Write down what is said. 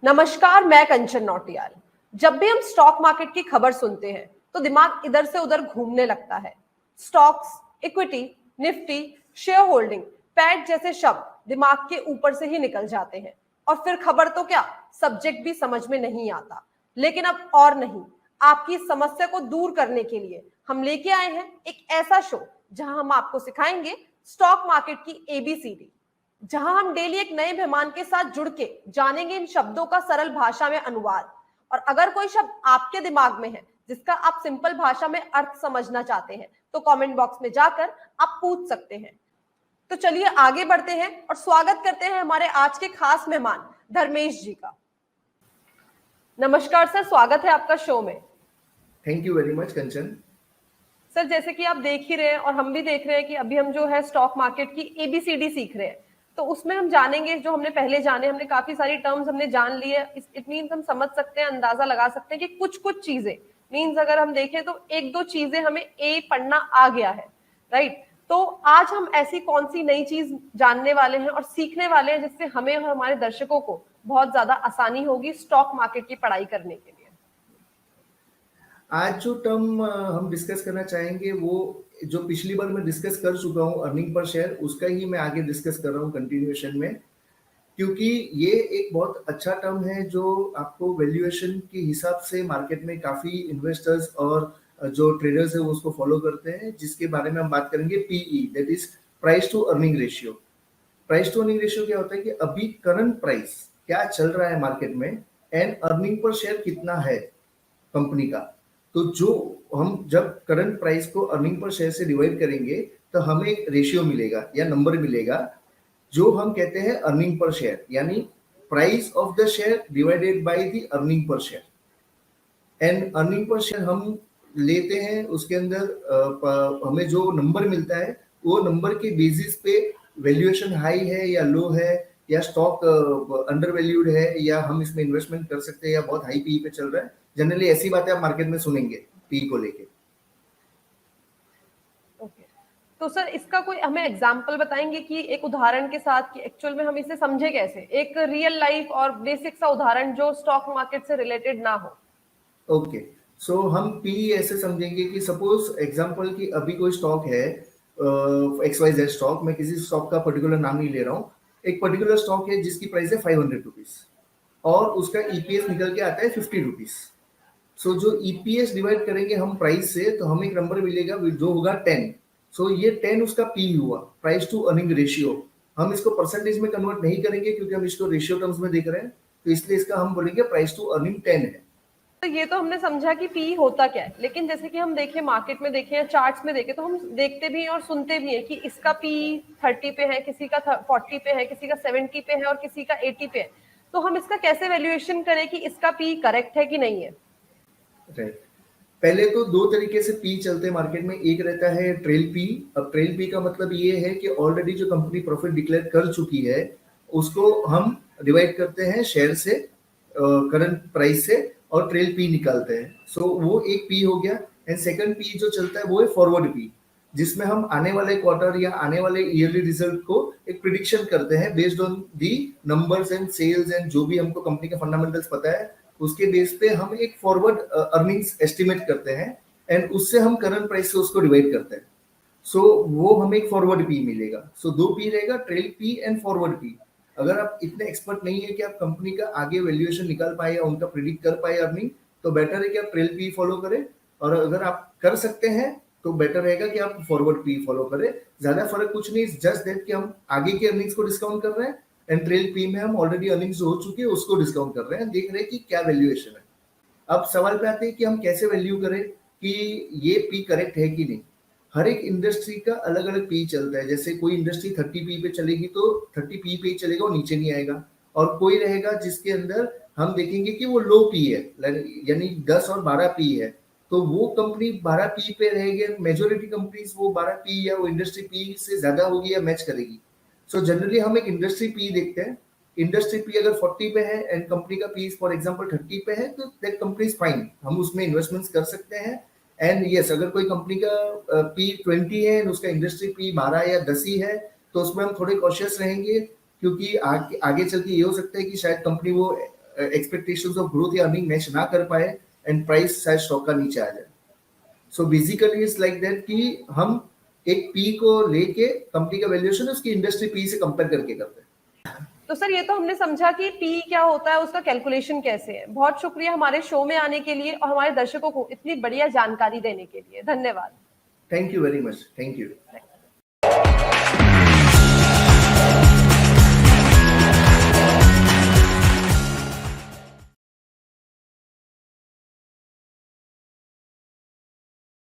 नमस्कार, मैं कंचन नौटियाल। जब भी हम स्टॉक मार्केट की खबर सुनते हैं तो दिमाग इधर से उधर घूमने लगता है। Stocks, equity, Nifty, share holding, PAT जैसे शब्द दिमाग के ऊपर से ही निकल जाते हैं और फिर खबर तो क्या, सब्जेक्ट भी समझ में नहीं आता। लेकिन अब और नहीं, आपकी इस समस्या को दूर करने के लिए हम लेके आए हैं एक ऐसा शो जहां हम आपको सिखाएंगे स्टॉक मार्केट की एबीसीडी, जहां हम डेली एक नए मेहमान के साथ जुड़ के जानेंगे इन शब्दों का सरल भाषा में अनुवाद। और अगर कोई शब्द आपके दिमाग में है जिसका आप सिंपल भाषा में अर्थ समझना चाहते हैं तो कमेंट बॉक्स में जाकर आप पूछ सकते हैं। तो चलिए आगे बढ़ते हैं और स्वागत करते हैं हमारे आज के खास मेहमान धर्मेश जी का। नमस्कार सर, स्वागत है आपका शो में। Thank you very much Kanchan. Sir, जैसे कि आप देख ही रहे हैं और हम भी देख रहे हैं कि अभी हम जो है स्टॉक मार्केट की एबीसीडी सीख रहे हैं, तो उसमें हम जानेंगे, जो हमने पहले जाने, हमने काफी सारी टर्म्स हमने जान ली है। इट मीन्स हम समझ सकते हैं, अंदाजा लगा सकते हैं कि कुछ कुछ चीजें मीन्स अगर हम देखें तो एक दो चीजें हमें पढ़ना आ गया है, राइट। तो आज हम ऐसी कौन सी नई चीज जानने वाले हैं और सीखने वाले हैं जिससे हमें और हमारे दर्शकों को बहुत ज्यादा आसानी होगी स्टॉक मार्केट की पढ़ाई करने के लिए। आज जो टर्म हम डिस्कस करना चाहेंगे वो जो पिछली बार मैं डिस्कस कर चुका हूँ अर्निंग पर शेयर, उसका ही मैं आगे डिस्कस कर रहा हूँ कंटिन्यूएशन में, क्योंकि ये एक बहुत अच्छा टर्म है जो आपको वैल्यूएशन के हिसाब से मार्केट में काफी इन्वेस्टर्स और जो ट्रेडर्स है वो उसको फॉलो करते हैं, जिसके बारे में हम बात करेंगे। PE, that is price to earning ratio. Price to earning ratio क्या होता है कि अभी करंट प्राइस क्या चल रहा है मार्केट में एंड अर्निंग पर शेयर कितना है कंपनी का। तो जो हम जब करंट प्राइस को अर्निंग पर शेयर से डिवाइड करेंगे तो हमें एक रेशियो मिलेगा या नंबर मिलेगा जो हम कहते हैं अर्निंग पर शेयर, यानी price of the share divided by the earning per share. And earning per share हम लेते हैं, उसके अंदर हमें जो नंबर मिलता है वो नंबर के बेसिस पे वैल्यूएशन हाई है या लो है, या स्टॉक अंडर वैल्यूड है, या हम इसमें इन्वेस्टमेंट कर सकते हैं, या बहुत हाई पी पे चल रहा है। जनरली ऐसी बातें आप मार्केट में सुनेंगे पी को लेके। ओके, तो सर इसका कोई हमें एग्जांपल बताएंगे कि एक उदाहरण के साथ कि एक्चुअल में हम इसे समझे कैसे, एक रियल लाइफ और बेसिक सा उदाहरण जो स्टॉक मार्केट से रिलेटेड ना हो। ओके, सो हम पी ऐसे समझेंगे कि सपोज एग्जांपल कि अभी कोई स्टॉक है XYZ स्टॉक, मैं किसी स्टॉक का पर्टिकुलर नाम नहीं ले रहा हूँ, एक पर्टिकुलर स्टॉक है जिसकी प्राइस है 500 रुपीज और उसका ईपीएस निकल के आता है 50 रुपीज। सो जो ईपीएस डिवाइड करेंगे हम प्राइस से तो हमें एक नंबर मिलेगा जो होगा 10। सो ये 10 उसका पी हुआ, प्राइस टू अर्निंग रेशियो। हम इसको परसेंटेज में कन्वर्ट नहीं करेंगे क्योंकि हम इसको रेशियो टर्म्स में देख रहे हैं, तो इसलिए इसका हम बोलेंगे प्राइस टू अर्निंग 10 है। तो ये तो हमने समझा कि पी होता क्या है, लेकिन जैसे कि हम देखें मार्केट में देखें या चार्ट्स में देखें तो हम देखते भी हैं और सुनते भी हैं कि इसका पी 30 पे है, किसी का 40 पे है, किसी का 70 पे है और किसी का 80 पे है। तो हम इसका कैसे वैल्यूएशन करें कि इसका पी करेक्ट है कि नहीं है? राइट, पहले तो दो तरीके से पी चलते हैं मार्केट में। एक रहता है ट्रेल पी। अब ट्रेल पी का मतलब ये है कि ऑलरेडी जो कंपनी प्रॉफिट डिक्लेयर कर चुकी है उसको हम डिवाइड करते हैं शेयर से, करंट प्राइस से, और ट्रेल पी निकालते हैं। सो वो एक पी हो गया। एंड सेकंड पी जो चलता है वो है फॉरवर्ड पी, जिसमें हम आने वाले क्वार्टर या आने वाले ईयरली रिजल्ट को एक प्रिडिक्शन करते हैं based on the numbers and sales and जो भी हमको कंपनी का फंडामेंटल्स पता है उसके बेस पे हम एक फॉरवर्ड अर्निंग्स एस्टिमेट करते हैं एंड उससे हम करंट प्राइस से उसको डिवाइड करते हैं। सो वो हमें एक फॉरवर्ड पी मिलेगा। सो दो पी रहेगा, trail P and forward P. अगर आप इतने एक्सपर्ट नहीं है कि आप कंपनी का आगे वैल्यूएशन निकाल पाए या उनका प्रिडिक्ट कर पाए अर्निंग, तो बेटर है कि आप ट्रेल पी फॉलो करें। और अगर आप कर सकते हैं तो बेटर रहेगा कि आप फॉरवर्ड पी फॉलो करें। ज्यादा फर्क कुछ नहीं, जस्ट दैट कि हम आगे के अर्निंग्स को डिस्काउंट कर रहे हैं एंड ट्रेल पी में हम ऑलरेडी अर्निंग्स हो चुकी है उसको डिस्काउंट कर रहे हैं, देख रहे हैं कि क्या वैल्यूएशन है। अब सवाल पे आते हैं कि हम कैसे वैल्यू करें कि ये पी करेक्ट है कि नहीं। हर एक इंडस्ट्री का अलग अलग पी चलता है। जैसे कोई इंडस्ट्री 30 पी पे चलेगी तो 30 पी पे ही चलेगा, वो नीचे नहीं आएगा। और कोई रहेगा जिसके अंदर हम देखेंगे कि वो लो पी है, यानी 10 और 12 पी है, तो वो कंपनी 12 पी पे रहेगी। मेजोरिटी कंपनीज वो 12 पी या वो इंडस्ट्री पी से ज्यादा होगी या मैच करेगी। सो जनरली हम एक इंडस्ट्री पी देखते हैं। इंडस्ट्री पी अगर 40 पे है एंड कंपनी का पी फॉर एग्जांपल 30 पे है तो दैट कंपनी इज फाइन, हम उसमें इन्वेस्टमेंट्स कर सकते हैं। एंड यस, अगर कोई कंपनी का पी 20 है एंड उसका इंडस्ट्री पी 12 या 10 ही है तो उसमें हम थोड़े कॉशियस रहेंगे, क्योंकि आगे चल के ये हो सकता है कि शायद कंपनी वो एक्सपेक्टेशंस ऑफ ग्रोथ या अर्निंग मैच ना कर पाए एंड प्राइस शायद स्टॉक का नीचे आ जाए। So basically it's like that कि हम एक पी को लेके कंपनी का वैल्यूएशन उसकी इंडस्ट्री पी से कंपेयर करके करते हैं। तो सर ये तो हमने समझा कि पी क्या होता है, उसका कैलकुलेशन कैसे है। बहुत शुक्रिया हमारे शो में आने के लिए और हमारे दर्शकों को इतनी बढ़िया जानकारी देने के लिए। धन्यवाद। Thank you very much. Thank you.